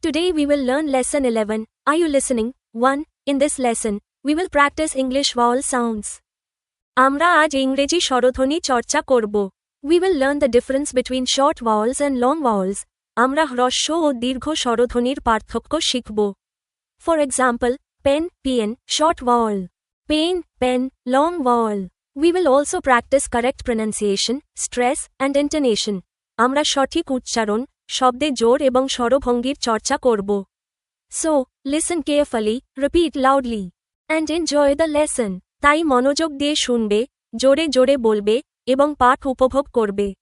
Today we will learn lesson 11. Are you listening? 1. In this lesson, we will practice English vowel sounds. আমরা আজ ইংরেজি স্বরধ্বনি চর্চা করব. We will learn the difference between short vowels and long vowels. আমরা হ্রস্ব ও দীর্ঘ স্বরধ্বনির পার্থক্য শিখব. For example, pen, pen, short vowel. Pain, pen, long vowel. We will also practice correct pronunciation, stress, and intonation. আমরা সঠিক উচ্চারণ, শব্দে জোর এবং স্বরভঙ্গির চর্চা করব. So, listen carefully, repeat loudly, and enjoy the lesson. তাই মনোযোগ দিয়ে শুনবে, জোরে জোরে বলবে, এবং পাঠ উপভোগ করবে.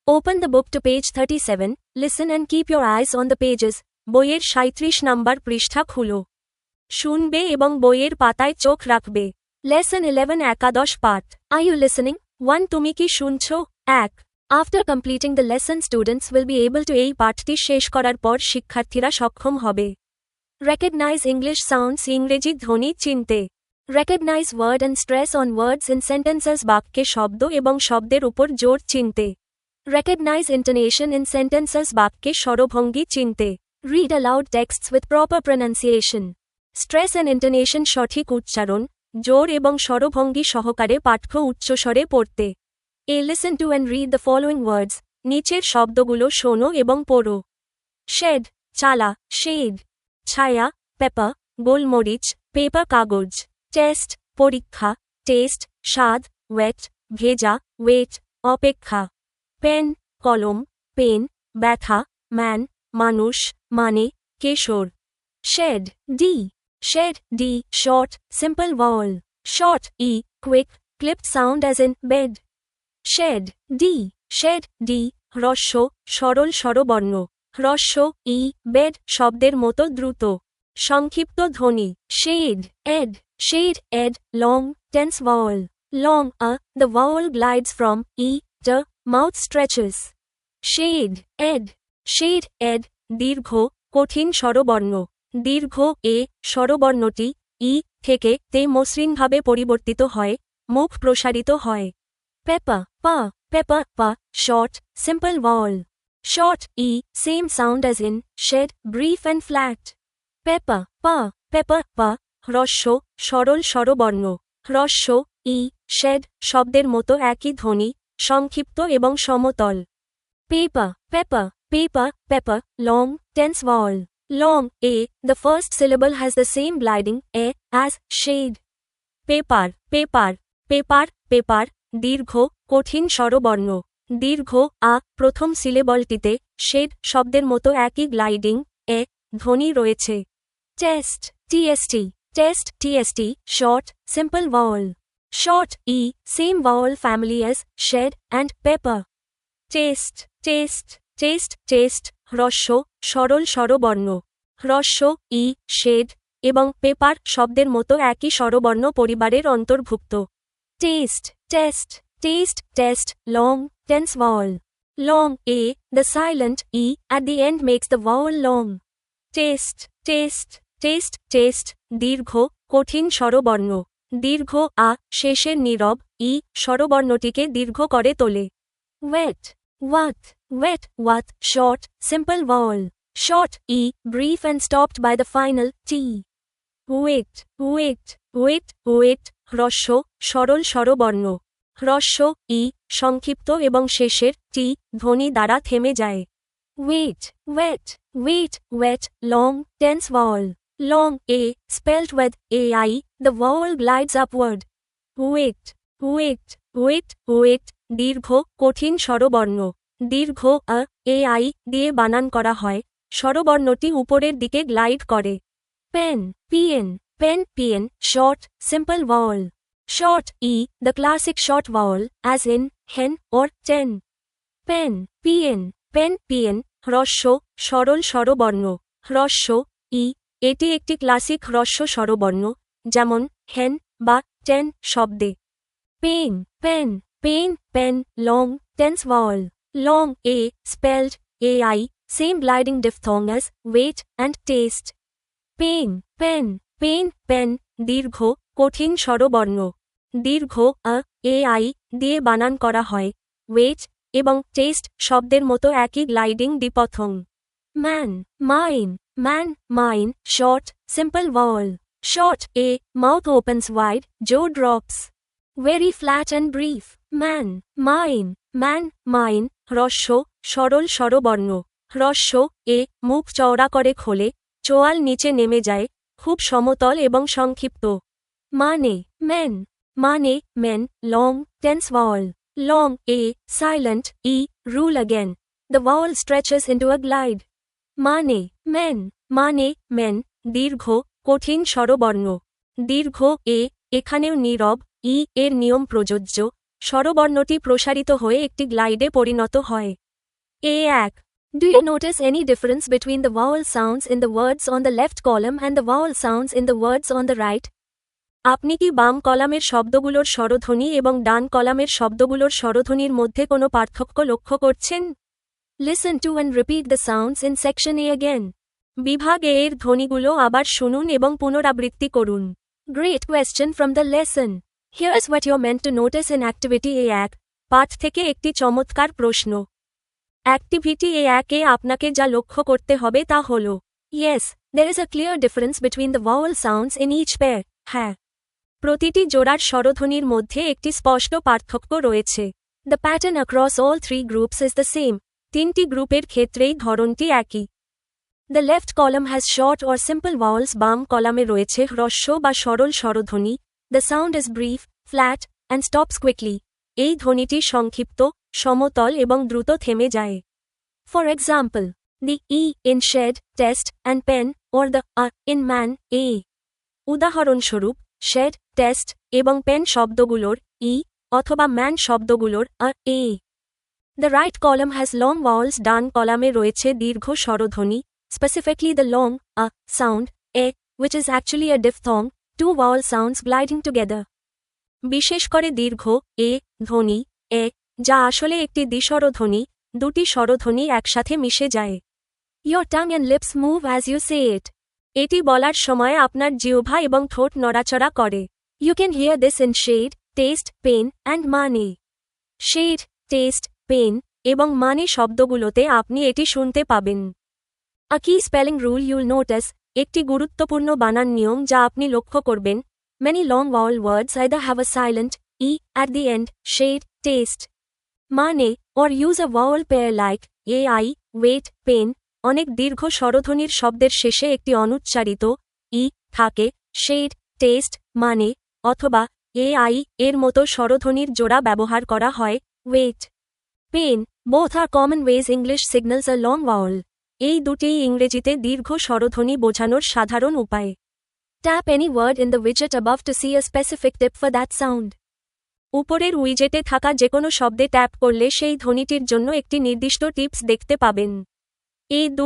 Open the book to page 37, listen and keep your eyes on the pages. বইয়ের 37 নম্বর পৃষ্ঠা খুলো. শুনবে এবং বইয়ের পাতায় চোখ রাখবে. Lesson 11 একাদশ পাঠ. Are you listening? 1. তুমি কি শুনছো? 1. After completing the lesson, students will be able to এই পাঠটি শেষ করার পর শিক্ষার্থীরা সক্ষম হবে. Recognize English sounds ইংরেজি ধ্বনি চিনতে. Recognize word and stress on words in sentences বাক্যে শব্দ এবং শব্দের উপর জোর চিনতে. Recognize intonation in sentences বাক্যে স্বরভঙ্গি চিনতে. Read aloud texts with proper pronunciation. Stress and intonation সঠিক উচ্চারণ, জোর এবং স্বরভঙ্গি সহকারে পাঠ্য উচ্চস্বরে পড়তে. A. Listen to and read the following words. নিচের শব্দগুলো শোনো এবং পড়ো. Shed, চালা, shade. ছায়া, পেপার, গোলমরিচ, পেপার কাগজ. টেস্ট, পরীক্ষা, টেস্ট, স্বাদ, ওয়েট, ভেজা, ওয়েট, অপেক্ষা. পেন, কলম, পেন, ব্যথা, ম্যান, মানুষ, মানে, কেশর. Shed, D. Shed, D, short, simple vowel. Short, E, quick, clipped sound as in bed. Shed, D. Shed, D, হ্রস্ব, সরল স্বরবর্ণ. হ্রস্ব, E, bed, শব্দের মতো দ্রুত. সংক্ষিপ্ত ধ্বনি. Shade, ed. Shade, ed, long, tense vowel. Long, the vowel glides from E, to, mouth stretches. Shade, ed. Shade, ed, দীর্ঘ, কঠিন স্বরবর্ণ. দীর্ঘ, এ, স্বরবর্ণটি, ই, থেকে, তে মসৃণভাবে পরিবর্তিত হয়, মুখ প্রসারিত হয়. Pepper, pa, pepper, pa, short, simple vowel. Short, e, same sound as in, shed, brief and flat. Pepper, pa, pepper, pa, হ্রস্ব, সরল স্বরবর্ণ. হ্রস্ব, ই, shed, শব্দের মতো একই ধ্বনি, সংক্ষিপ্ত এবং সমতল. Paper, pepper, paper, pepper, long, tense vowel. Long, a, the first syllable has the same gliding, a, as, shade. Paper, paper, paper, paper, দীর্ঘ, কঠিন স্বরবর্ণ. দীর্ঘ, আ, প্রথম সিলেবলটিতে, শেড, শব্দের মতো একই গ্লাইডিং, এ, ধ্বনি রয়েছে. Test, tst, test, tst, short, simple vowel. Short, e, same vowel family as, shed, and pepper. Taste, taste, taste, taste, হ্রস্ব, সরল স্বরবর্ণ. হ্রস্ব, ই, শেড, এবং পেপার, শব্দের মতো একই স্বরবর্ণ পরিবারের অন্তর্ভুক্ত. Taste, test, taste, test, long, tense vowel. Long, a, the silent, e, at the end makes the vowel long. Taste, taste, taste, taste, দীর্ঘ, কঠিন স্বরবর্ণ. দীর্ঘ, আ, শেষের নীরব, ই, স্বরবর্ণটিকে দীর্ঘ করে তোলে. Wet, wat, wet, wat, short, simple vowel. Short, e, brief and stopped by the final, t. Wait, wait, wait, wait, হ্রস্ব, সরল স্বরবর্ণ. হ্রস্ব, ই, সংক্ষিপ্ত এবং শেষের, টি, ধ্বনি দ্বারা থেমে যায়. Wait, wet, wait, wet, long, tense vowel. Long, a, spelled with, ai, the vowel glides upward. Wait, wait, wait, wait, দীর্ঘ, কঠিন স্বরবর্ণ. দীর্ঘ, আ, ai, দিয়ে বানান করা হয়, স্বরবর্ণটি উপরের দিকে গ্লাইড করে. Pen, pn, pen, pn, short, simple vowel. Short, e, the classic short vowel, as in, hen, or, ten. Pen, pn, pen, pn, হ্রস্ব, সরল স্বরবর্ণ. হ্রস্ব, ই, এটি একটি ক্লাসিক হ্রস্ব স্বরবর্ণ, যেমন, hen, বা, ten, শব্দে. Pain, pen, pain, pen, long, tense vowel. Long, a, spelled, ai, same gliding diphthong as, wait, and taste. Pain, pen, pain, pen, দীর্ঘ, কঠিন স্বরবর্ণ. দীর্ঘ, আ, ai, দিয়ে বানান করা হয়, ওয়েট, এবং টেস্ট, শব্দের মতো একই gliding দ্বিপথং. Man, mine, man, mine, short, simple vowel. Short, A, mouth opens wide, jaw drops. Very flat and brief. Man, mine, man, mine, হ্রস্ব, সরল স্বরবর্ণ। হ্রস্ব, এ, মুখ চওড়া করে খোলে, চোয়াল নিচে নেমে যায়, খুব সমতল এবং সংক্ষিপ্ত। মানে, men, মানে, men, long, tense vowel. Long, A, silent, E, rule again. The vowel stretches into a glide. মানে, men, মানে, men, দীর্ঘ, কঠিন স্বরবর্ণ। দীর্ঘ, এ, এখানেও নীরব, ই, এর নিয়ম প্রযোজ্য, স্বরবর্ণটি প্রসারিত হয়ে একটি গ্লাইডে পরিণত হয়। A1. Do you notice any difference between the vowel sounds in the words on the left column and the vowel sounds in the words on the right? আপনি কি বাম কলামের শব্দগুলোর স্বরধ্বনি এবং ডান কলামের শব্দগুলোর স্বরধ্বনির মধ্যে কোনো পার্থক্য লক্ষ্য করছেন? Listen to and repeat the sounds in section A again. বিভাগ এ এর ধ্বনিগুলো আবার শুনুন এবং পুনরাবৃত্তি করুন। Great question from the lesson. Here's what you're meant to notice in activity A1. পাঠ থেকে একটি চমৎকার প্রশ্ন। অ্যাক্টিভিটি A1 এ আপনাকে যা লক্ষ্য করতে হবে তা হল, Yes, there is a clear difference between the vowel sounds in each pair. হ্যাঁ, প্রতিটি জোড়ার স্বরধ্বনির মধ্যে একটি স্পষ্ট পার্থক্য রয়েছে। The pattern across all three groups is the same. তিনটি গ্রুপের ক্ষেত্রেই ধরনটি একই। The left column has short or simple vowels. বাম কলামে রয়েছে হ্রস্ব বা সরল স্বরধ্বনি। The sound is brief, flat, and stops quickly. এই ধ্বনিটি সংক্ষিপ্ত, সমতল এবং দ্রুত থেমে যায়। For example, the E in shed, test, and pen, or the A in man, A. উদাহরণস্বরূপ, shed, test, এবং pen শব্দগুলোর E অথবা man শব্দগুলোর A, A. The right column has long vowels. ডান কলামে রয়েছে দীর্ঘ স্বরধ্বনি, specifically the long A sound, A, which is actually a diphthong, two vowel sounds gliding together. বিশেষ করে দীর্ঘ এ ধ্বনি এ, যা আসলে একটি দ্বিস্বরধ্বনি, দুটি স্বরধ্বনি একসাথে মিশে যায়। Your tongue and lips move as you say it. এটি বলার সময় আপনার জিহ্বা এবং ঠোঁট নড়াচড়া করে। You can hear this in shade, taste, pain, and mane. Shade, taste, pain, এবং মানে শব্দগুলোতে আপনি এটি শুনতে পাবেন। A key spelling rule you'll notice, একটি গুরুত্বপূর্ণ বানান নিয়ম যা আপনি লক্ষ্য করবেন, many long vowel words either have a silent E at the end, shade, taste. মানে, or use a vowel pair like AI, wait, pain. অনেক দীর্ঘ স্বরধ্বনির শব্দের শেষে একটি অনুচ্চারিত ই থাকে, shade, taste, মানে, অথবা AI এর মতো স্বরধ্বনির জোড়া ব্যবহার করা হয়, wait, pain. Both are common ways English signals a long vowel. এই দুটিই ইংরেজিতে দীর্ঘ স্বরধ্বনি বোঝানোর সাধারণ উপায়। Tap any word in the widget above to see a specific tip for that sound. উপরের উইজেটে থাকা যেকোনো শব্দে ট্যাপ করলে সেই ধ্বনিটির জন্য একটি নির্দিষ্ট টিপস দেখতে পাবেন। A2.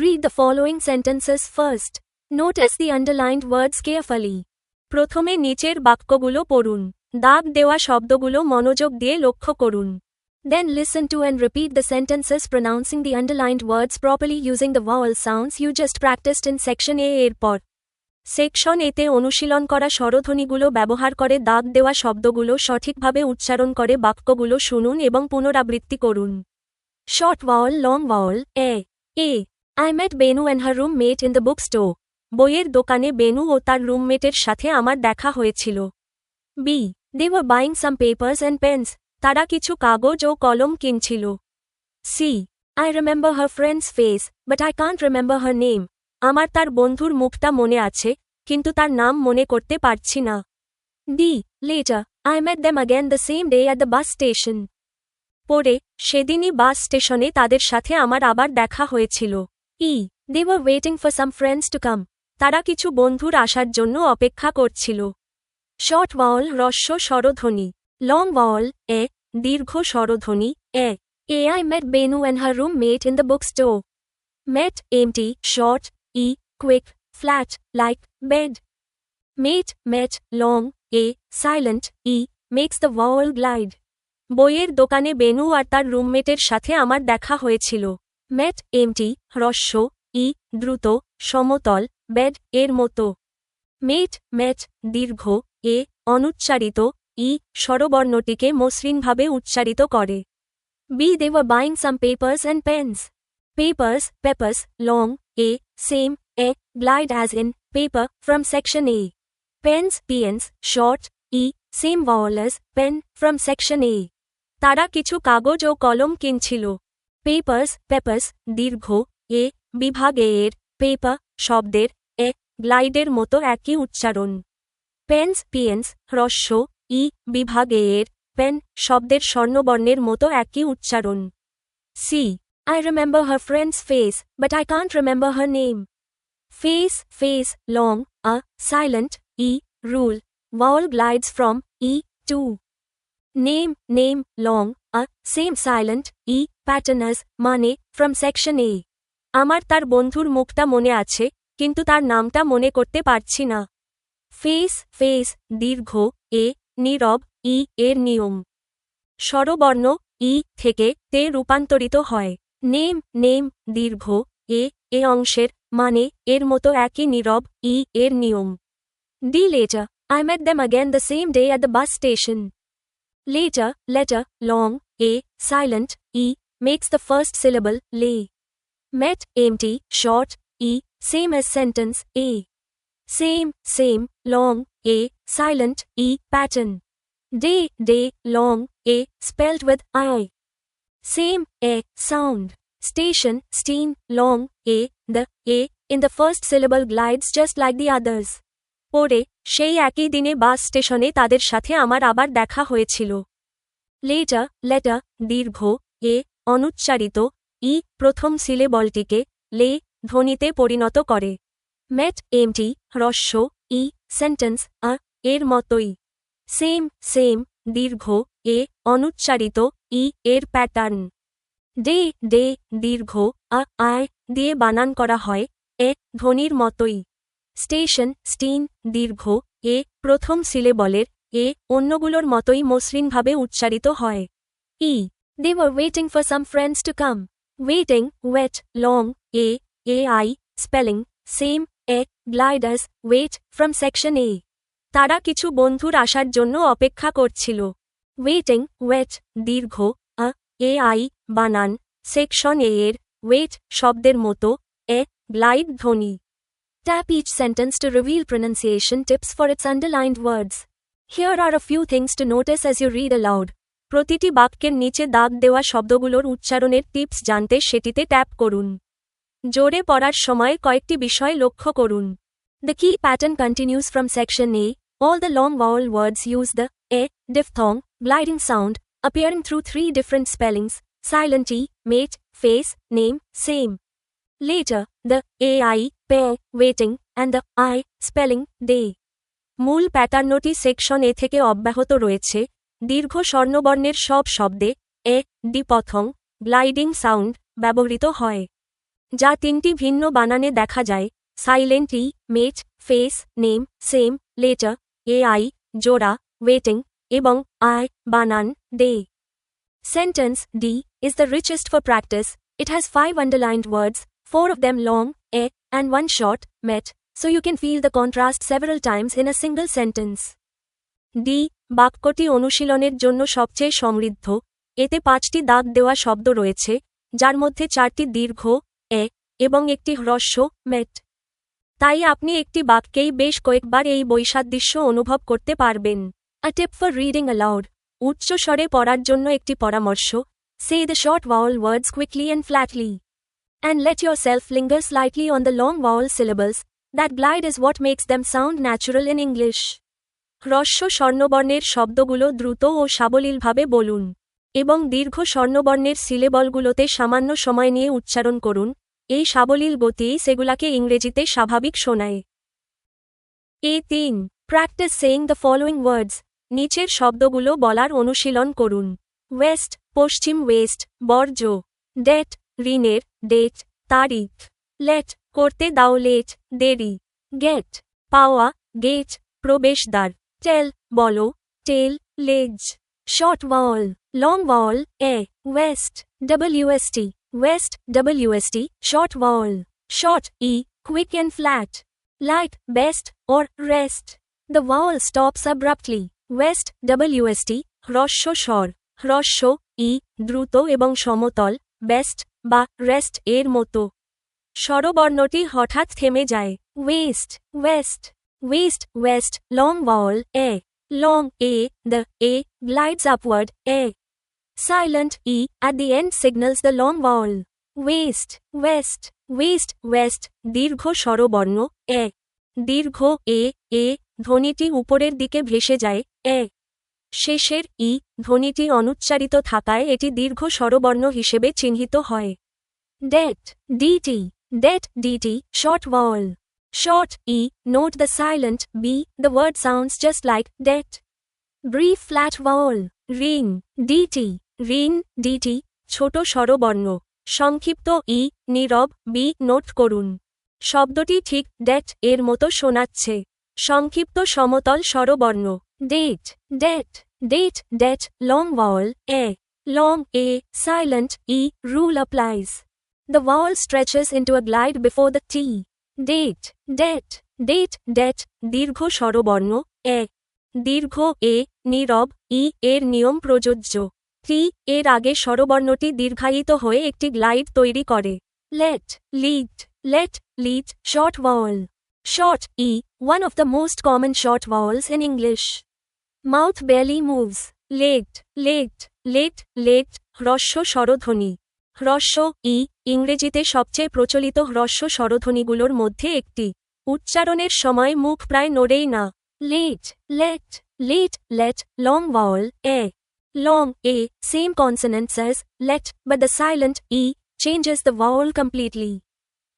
Read the following sentences first. Notice the underlined words carefully. প্রথমে নিচের বাক্যগুলো পড়ুন। দাগ দেওয়া শব্দগুলো মনোযোগ দিয়ে লক্ষ্য করুন। Then listen to and repeat the sentences pronouncing the underlined words properly using the vowel sounds you just practiced in section A. এরপর সেকশন এতে অনুশীলন করা স্বরধ্বনিগুলো ব্যবহার করে দাগ দেওয়া শব্দগুলো সঠিকভাবে উচ্চারণ করে বাক্যগুলো শুনুন এবং পুনরাবৃত্তি করুন। Short vowel, long vowel, A. A. I met Benu and her roommate in the bookstore. বইয়ের দোকানে বেনু ও তার রুমমেটের সাথে আমার দেখা হয়েছিল। B. They were buying some papers and pens. তারা কিছু কাগজ ও কলম কিনছিল। C. I remember her friend's face, but I can't remember her name. আমার তার বন্ধুর মুখটা মনে আছে, কিন্তু তার নাম মনে করতে পারছি না। D. Later, I met them again the same day at the bus station. পরে, সেদিনই বাস স্টেশনে তাদের সাথে আমার আবার দেখা হয়েছিল। E. They were waiting for some friends to come. তারা কিছু বন্ধুর আসার জন্য অপেক্ষা করছিল। Short vowel, হ্রস্ব স্বরধ্বনি। Long vowel, A, দীর্ঘ স্বরধ্বনি, A. I met Benu and her roommate in the bookstore. Met, empty, short, E, quick, flat, like, bed. Met, long, A, silent, E, makes the vowel glide. বইয়ের দোকানে বেনু আর তার রুমমেটের সাথে আমার দেখা হয়েছিল। Met, empty, হ্রস্ব, E, দ্রুত, সমতল, bed, এর মতো। Met, দীর্ঘ, A, অনুচ্চারিত, E, স্বরবর্ণটিকে মসৃণভাবে উচ্চারিত করে। B. They were buying some papers and pens. Papers, peppers, long, a, same, a, glide as in, paper, from section A. Pens, pens, short, e, same vowel as, pen, from section A. তারা কিছু কাগজ ও কলম কিনছিল। Papers, peppers, দীর্ঘ, এ, বিভাগ এ এর, paper, শব্দের, এ, গ্লাইডের মতো একই উচ্চারণ। Pens, pens, হ্রস্ব, ই, বিভাগ এ এর, পেন, শব্দের স্বর্ণবর্ণের মতো একই উচ্চারণ। C. I remember her friend's face, but I can't remember her name. Face, face, long, a, silent, e, rule, vowel glides from, e, to. Name, name, long, a, same silent, e, pattern as, মানে, from section A. আমার তার বন্ধুর মুখটা মনে আছে, কিন্তু তার নামটা মনে করতে পারছি না। ফেস, ফেস, দীর্ঘ, এ, নীরব, ই, এর নিয়ম। স্বরবর্ণ, ই, থেকে, তে রূপান্তরিত হয়। নেম, নেম, দীর্ঘ, এ, এ অংশের, মানে, এর মতো একই নীরব, ই, এর নিয়ম। D later, I met them again the same day at the bus station. Later, letter, long, a, silent, e, makes the first syllable, lay. Met, empty, short, e, same as sentence, a. Same, same, long, a, silent, e, pattern. Day, day, long, a, spelled with I. Same, a, sound. Station, steen, long, a, the, a, in the first syllable glides just like the others. পরে, সেই একই দিনে বাস স্টেশনে তাদের সাথে আমার আবার দেখা হয়েছিল। Later, letter, দীর্ঘ, এ, অনুচ্চারিত, ই, প্রথম সিলেবলটিকে, লে, ধ্বনিতে পরিণত করে। Met, empty, হ্রস্ব, E, sentence, a, এর মতোই। Same, same, দীর্ঘ, এ, অনুচ্চারিত, ই, এর প্যাটার্ন। Day, day, দীর্ঘ, আ, আয়, দিয়ে বানান করা হয়, এ, ধ্বনির মতোই। স্টেশন, স্টিন, দীর্ঘ, এ, প্রথম সিলেবলের, এ, অন্যগুলোর মতোই মসৃণভাবে উচ্চারিত হয়। ই. They were waiting for some friends to come. Waiting, wet, long, a, ai, spelling, same, a, glide as, wait, from section A. তারা কিছু বন্ধুর আসার জন্য অপেক্ষা করছিল। Waiting, wet, দীর্ঘ, আ, ai, বানান, সেকশন এ এর, wait, শব্দের মতো, এ, glide ধ্বনি। Tap each sentence to reveal pronunciation tips for its underlined words. Here are a few things to notice as you read aloud. প্রতিটি বাক্যের নিচে দাগ দেওয়া শব্দগুলোর উচ্চারণের টিপস জানতে সেটিতে ট্যাপ করুন। জোরে পড়ার সময় কয়েকটি বিষয় লক্ষ্য করুন। The key pattern continues from section A. All the long vowel words use the a diphthong, gliding sound, appearing through three different spellings: silent e, mate, face, name, same. Later, the ai, pair, waiting, and the I, spelling, day. মূল প্যাটার্নটি section এ থেকে অব্যাহত রয়েছে। দীর্ঘ স্বর্ণবর্ণের সব শব্দে এ, diphthong, gliding sound ব্যবহৃত হয়, যা তিনটি ভিন্ন বানানে দেখা যায়: silent E, mate, face, name, same, later, AI, জোড়া, ওয়েটিং, এবং আই, বানান, day. Sentence D is the richest for practice. It has 5 underlined words, 4 of them long, a, and 1 short, met, so you can feel the contrast several times in a single sentence. D বাক্যটি অনুশীলনের জন্য সবচেয়ে সমৃদ্ধ। এতে 5টি দাগ দেওয়া শব্দ রয়েছে, যার মধ্যে 4টি দীর্ঘ, এ, এবং একটি হ্রস্ব, মেট। তাই আপনি একটি বাক্যেই বেশ কয়েকবার এই বৈসাদৃশ্য অনুভব করতে পারবেন। A tip for reading aloud. উচ্চ স্বরে পড়ার জন্য একটি পরামর্শ: say the short vowel words quickly and flatly. And let yourself linger slightly on the long vowel syllables. That glide is what makes them sound natural in English. হ্রস্ব স্বর্ণবর্ণের শব্দগুলো দ্রুত ও সাবলীলভাবে বলুন, এবং দীর্ঘ স্বর্ণবর্ণের সিলেবলগুলোতে সামান্য সময় নিয়ে উচ্চারণ করুন। এই সাবলীল গতিই সেগুলাকে ইংরেজিতে স্বাভাবিক শোনায়। A3. Practice saying the following words. নিচের শব্দগুলো বলার অনুশীলন করুন। ওয়েস্ট, পশ্চিম, ওয়েস্ট, বর্জ্য। ডেট, ঋণের, ডেট, তারিখ। লেট, করতে দাও, লেট, দেরি। গেট, পাওয়া, গেট, প্রবেশদ্বার। টেল, বলো, টেল, লেজ। Short Bhawal, long Bhawal, A, West, wst, west, wst, short vowel. Short, e, quick and flat. Like, best, or rest. The vowel stops abruptly. West, wst, হ্রস্ব স্বর, হ্রস্ব, ই, দ্রুত এবং সমতল, বেস্ট, বা রেস্ট এর মতো। স্বরবর্ণটি হঠাৎ থেমে যায়। West, West, West, West, long Bhawal A, long A, the a glides upward a. Silent e at the end signals the long vowel. Waist, west, waist, west, দীর্ঘ স্বরবর্ণ এ। দীর্ঘ এ ধ্বনিটি উপরের দিকে ভেসে যায় এ। শেষের ই ধ্বনিটি অনুচ্চারিত থাকায় এটি দীর্ঘ স্বরবর্ণ হিসেবে চিহ্নিত হয়। Det, dt, det, dt, short vowel. Short e, note the silent b, the word sounds just like det. Brief flat vowel. Ring, dt, rin, dt, ছোট স্বরবর্ণ। সংক্ষিপ্ত ই, নীরব বি নোট করুন। শব্দটি ঠিক det এর মতো শোনাচ্ছে। সংক্ষিপ্ত সমতল স্বরবর্ণ। Date, det, date, det, long vowel a, long a, silent e, rule applies. The vowel stretches into a glide before the t. Date, det, date, det, দীর্ঘ স্বরবর্ণ এ। দীর্ঘ এ, নীরব ই এর নিয়ম প্রযোজ্য। টি এর আগে স্বরবর্ণটি দীর্ঘায়িত হয়ে একটি গ্লাইড তৈরি করে। Let, lead, let, lead, short vowel. Short e, one of the most common short vowels in English. Mouth barely moves. Late, late, late, late, হ্রস্ব স্বরধ্বনি। হ্রস্ব ই ইংরেজিতে সবচেয়ে প্রচলিত হ্রস্ব স্বরধ্বনিগুলোর মধ্যে একটি। উচ্চারণের সময় মুখ প্রায় নড়েই না। Late, let, late, let, long vowel a. Long a, same consonants as let, but the silent e changes the vowel completely.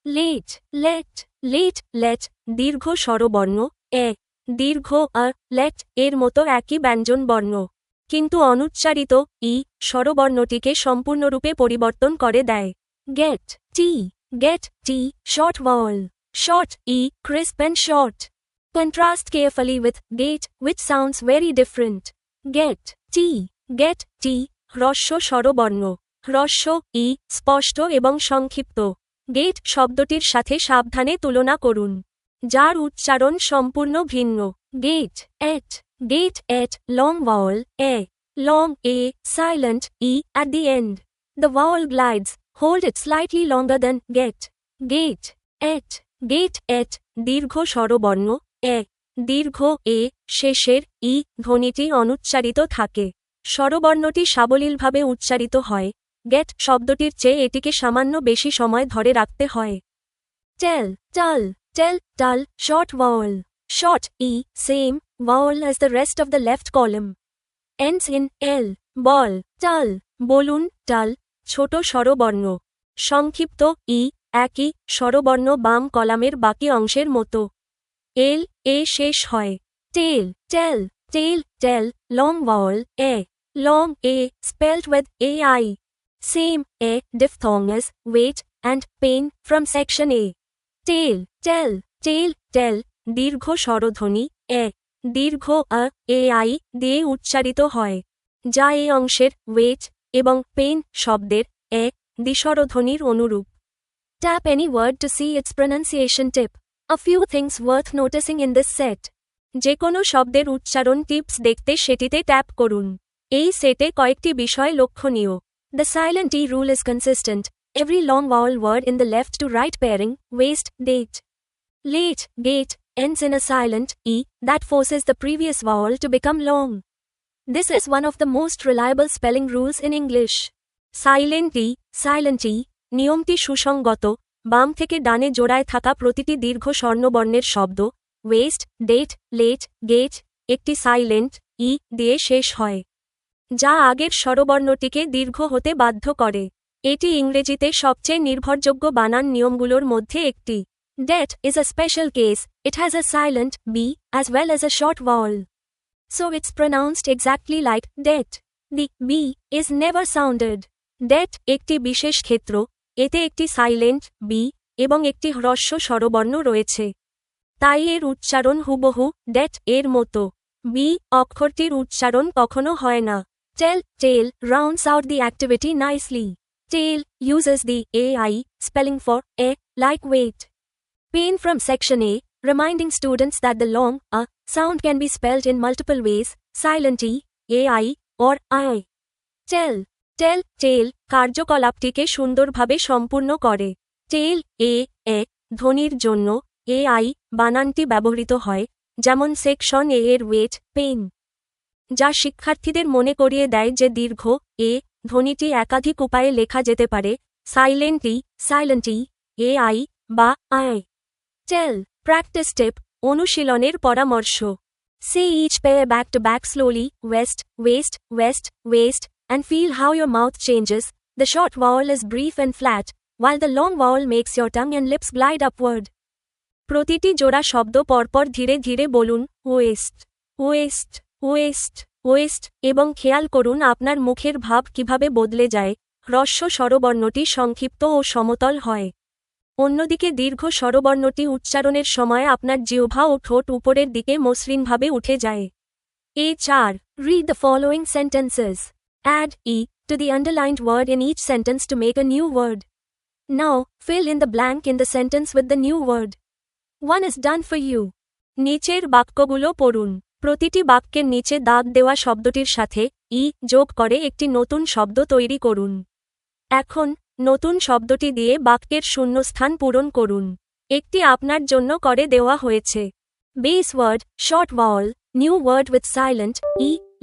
Late, let, late, let, দীর্ঘ স্বরবর্ণ এ। দীর্ঘ আ, let এর মতো একই ব্যঞ্জন বর্ণ। কিন্তু অনুচ্চারিত ই স্বরবর্ণটিকে সম্পূর্ণরূপে পরিবর্তন করে দেয়। Get, t, short vowel. Short e, crisp and short. Contrast carefully with gate, which sounds very different. Get, t, হ্রস্ব স্বরবর্ণ। হ্রস্ব ই, স্পষ্ট এবং সংক্ষিপ্ত। গেট শব্দটির সাথে সাবধানে তুলনা করুন, যার উচ্চারণ সম্পূর্ণ ভিন্ন। Gate, ate, long vowel a. Long a, silent e at the end. The vowel glides, hold it slightly longer than get. Gate, et, দীর্ঘ স্বরবর্ণ এ। দীর্ঘ এ, শেষের ই ধ্বনিটি অনুচ্চারিত থাকে। স্বরবর্ণটি সাবলীলভাবে উচ্চারিত হয়। গেট শব্দটির চেয়ে এটিকে সামান্য বেশি সময় ধরে রাখতে হয়। টেল, টাল, short vowel. Short e, same vowel as the rest of the left column. Ends in l. Ball, টাল, বলুন টাল, ছোট স্বরবর্ণ। সংক্ষিপ্ত ই, একই স্বরবর্ণ বাম কলামের বাকি অংশের মতো। এল এ শেষ হয়। টেল, টেল, long vowel a. Long a, spelled with ai. Same a diphthong as wait and pain from section a. Tail, tell, দীর্ঘ স্বরধ্বনি এ। দীর্ঘ আ, ai দিয়ে উচ্চারিত হয়, যা এই অংশের ওয়েট এবং পেইন শব্দের এ দ্বিস্বরধ্বনির অনুরূপ। Tap any word to see its pronunciation tip. A few things worth noticing in this set. যে কোনো শব্দের উচ্চারণ টিপস দেখতে সেটিতে ট্যাপ করুন। এই সেটে কয়েকটি বিষয় লক্ষণীয়। The silent e rule is consistent. Every long vowel word in the left to right pairing, waist, date. Late, gate, ends in a silent e that forces the previous vowel to become long. This is one of the most reliable spelling rules in English. Silent e, নিয়মটি সুসংগত। বাম থেকে ডানে জোড়ায় থাকা প্রতিটি দীর্ঘ স্বর্ণবর্ণের শব্দ, West, date, late, gate, একটি সাইলেন্ট ই দিয়ে শেষ হয়, যা আগের স্বরবর্ণটিকে দীর্ঘ হতে বাধ্য করে। এটি ইংরেজিতে সবচেয়ে নির্ভরযোগ্য বানান নিয়মগুলোর মধ্যে একটি। Det is a special case. It has a silent b as well as a short vowel. So it's pronounced exactly like det. The b is never sounded. Det একটি বিশেষ ক্ষেত্র, এতে একটি সাইলেন্ট বি এবং একটি হ্রস্ব স্বরবর্ণ রয়েছে। তাই এর উচ্চারণ হুবহু det এর মতো। বি অক্ষরটির উচ্চারণ কখনো হয় না। Tail rounds out the activity nicely. Tail uses the ai spelling for a, like wait. Pain from section A, reminding students that the long a sound can be spelled in multiple ways, silent e, ai, or I. টেল টেল কার্যকলাপটিকে সুন্দরভাবে সম্পূর্ণ করে। টেল এ ধ্বনির জন্য I বানানটি ব্যবহৃত হয়, যেমন section এর wait pain, যা শিক্ষার্থীদের মনে করিয়ে দেয় যে দীর্ঘ এ ধ্বনিটি একাধিক উপায়ে লেখা যেতে পারে, সাইলেন্টি আই বা আই। টেল প্র্যাকটিস টিপ অনুশীলনের পরামর্শ। Say each pair back to back slowly, west, west, west, west, and feel how your mouth changes. The short vowel is brief and flat, while the long vowel makes your tongue and lips glide upward. প্রতিটি জোড়া শব্দ পরপর ধীরে ধীরে বলুন, West, West, West, West, এবং খেয়াল করুন আপনার মুখের ভাব কিভাবে বদলে যায়, হ্রস্ব স্বরবর্ণটি সংক্ষিপ্ত ও সমতল হয়। অন্যদিকে দীর্ঘ স্বরবর্ণটি উচ্চারণের সময় আপনার জিহ্বা ও ঠোঁট উপরের দিকে মসৃণভাবে উঠে যায়। 4. Read the following sentences. Add to the underlined word in each sentence to make a new word. Now, fill in the blank in the sentence with the new word. 1 is done for you. নিচের বাক্যগুলো পড়ুন। প্রতিটি বাক্যের নিচে দাগ দেওয়া শব্দটির সাথে যোগ করে একটি নতুন শব্দ তৈরি করুন। এখন নতুন শব্দটি দিয়ে বাক্যের শূন্যস্থান পূরণ করুন। একটি আপনার জন্য করে দেওয়া হয়েছে। Base word, short vowel, new word with silent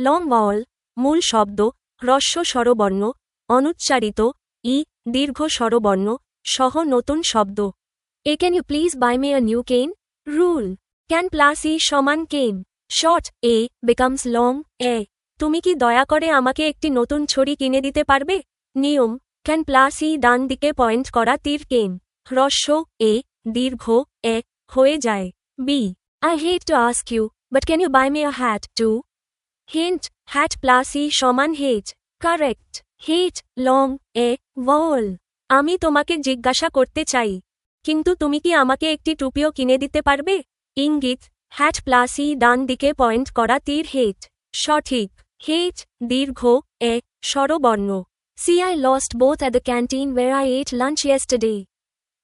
long vowel, মূল শব্দ, হ্রস্ব স্বরবর্ণ, অনুচ্চারিত দীর্ঘ স্বরবর্ণ সহ নতুন শব্দ। Can you please buy me a new cane? Rule, can plus সমান কেন। শর্ট বিকামস লং তুমি কি দয়া করে আমাকে একটি নতুন ছড়ি কিনে দিতে পারবে? নিয়ম, ক্যান প্লাস ডান দিকে পয়েন্ট করা তীর কেন, হ্রস্ব দীর্ঘ হয়ে যায়। B, I hate to ask you, but can you buy me a hat too? Hint, hat plus সমান hate. Correct, hate long vowel. আমি তোমাকে জিজ্ঞাসা করতে চাই, কিন্তু তুমি কি আমাকে একটি টুপিও কিনে দিতে পারবে? ইঙ্গিত, হ্যাট প্লাস ডান দিকে পয়েন্ট করা তীর হেট। সঠিক, হেট দীর্ঘ স্বরবর্ণ। See, I lost both at the canteen where I ate lunch yesterday.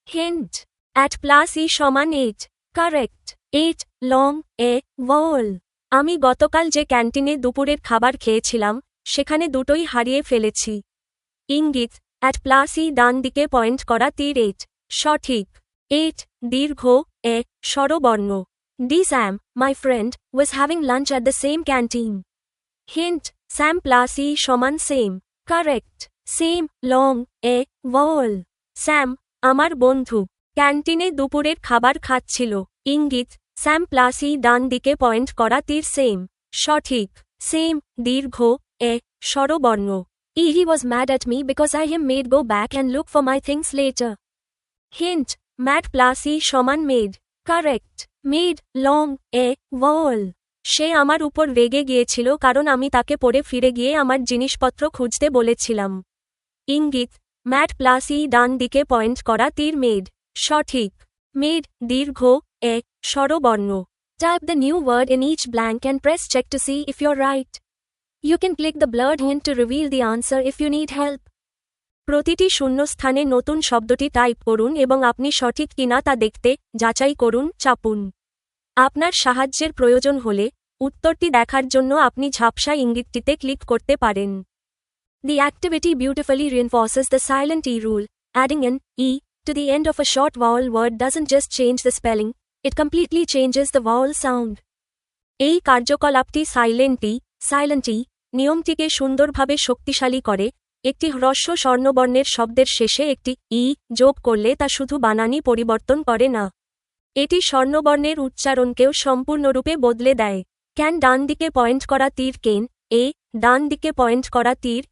Hint, at plus সমান 8. Correct, 8 long vowel. আমি গতকাল যে ক্যান্টিনে দুপুরের খাবার খেয়েছিলাম, সেখানে দুটোই হারিয়ে ফেলেছি। ইঙ্গিত, at plus ডান দিকে পয়েন্ট করা তীর 8। সঠিক, 8 দীর্ঘ স্বরবর্ণ। D. Sam, my friend, was having lunch at the same canteen. Hint, Sam plus সমান same. Correct, same long vowel. Sam, আমার বন্ধু, ক্যান্টিনে দুপুরের খাবার খাচ্ছিল। ইঙ্গিত, স্যাম প্লাস ডান দিকে পয়েন্ট করা তীর সেম। সঠিক, সেম দীর্ঘ স্বরবর্ণ। He was mad at me because I him made go back and look for my things later. Hint, mad plus সমান made. Correct, made long vowel. সে আমার উপর রেগে গিয়েছিল কারণ আমি তাকে পড়ে ফিরে গিয়ে আমার জিনিসপত্র খুঁজতে বলেছিলাম। ইঙ্গিত, ম্যাড প্লাস ডান দিকে পয়েন্ট করা তীর মেড। সঠিক, মেড দীর্ঘ স্বরবর্ণ। Type the new word in each blank and press check to see if your right. You can click the blurred hint to reveal the answer if you need help. প্রতিটি শূন্যস্থানে নতুন শব্দটি type করুন এবং আপনি সঠিক কিনা তা দেখতে যাচাই করুন, চাপুন। আপনার সাহায্যের প্রয়োজন হলে উত্তরটি দেখার জন্য আপনি ঝাপসা ইঙ্গিতটিতে ক্লিক করতে পারেন। The activity beautifully reinforces the silent rule. Adding an to the end of a short vowel word doesn't just change the spelling, it completely changes the vowel sound. এই কার্যকলাপটি সাইলেন্টি নিয়মটিকে সুন্দরভাবে শক্তিশালী করে। একটি হ্রস্ব স্বর্ণবর্ণের শব্দের শেষে একটি যোগ করলে তা শুধু বানানই পরিবর্তন করে না, এটি স্বর্ণবর্ণের উচ্চারণকেও সম্পূর্ণরূপে বদলে দেয়। ক্যান ডান দিকে পয়েন্ট করা তীর কেন ডান দিকে পয়েন্ট করা তীর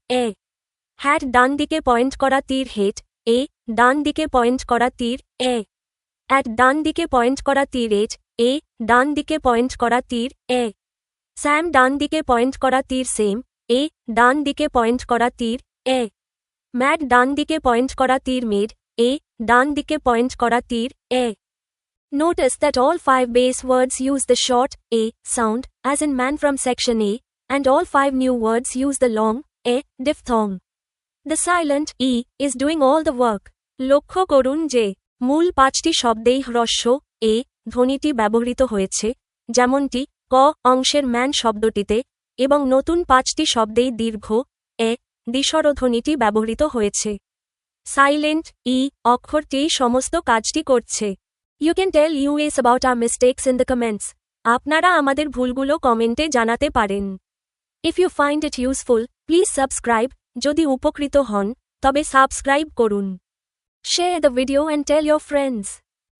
হ্যাট ডান দিকে পয়েন্ট করা তীর হেট ডান দিকে পয়েন্ট করা তীর অ্যাট ডান দিকে পয়েন্ট করা তীর এট ডান দিকে পয়েন্ট করা তীর স্যাম ডান দিকে পয়েন্ট করা তীর সেম ডান দিকে পয়েন্ট করা তীর ম্যাড ডান দিকে পয়েন্ট করা তীর মেড ডান দিকে পয়েন্ট করা তীর Notice that all 5 base words use the short sound, as in man from section A, and all 5 new words use the long diphthong. The silent is doing all the work. লক্ষ্য করুন যে মূল 5টি শব্দেই হ্রস্ব ধ্বনিটি ব্যবহৃত হয়েছে, যেমনটি ক অংশের ম্যান শব্দটিতে, এবং নতুন 5টি শব্দেই দীর্ঘ দি স্বরধ্বনিটি ব্যবহৃত হয়েছে। সাইলেন্ট ই অক্ষরটি সমস্ত কাজটি করছে। You can tell us about our mistakes in the comments. আপনারা আমাদের ভুলগুলো কমেন্টে জানাতে পারেন। If you find it useful, please subscribe. যদি উপকৃত হন, তবে সাবস্ক্রাইব করুন। Share the video and tell your friends.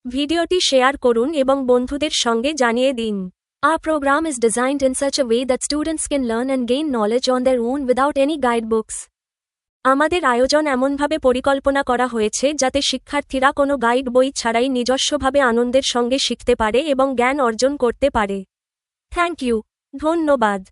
ভিডিওটি শেয়ার করুন এবং বন্ধুদের সঙ্গে জানিয়ে দিন। Our program is designed in such a way that students can learn and gain knowledge on their own without any guidebooks. আমাদের আয়োজন এমনভাবে পরিকল্পনা করা হয়েছে যাতে শিক্ষার্থীরা কোনো গাইড বই ছাড়াই নিজস্বভাবে আনন্দের সঙ্গে শিখতে পারে এবং জ্ঞান অর্জন করতে পারে। Thank you. ধন্যবাদ।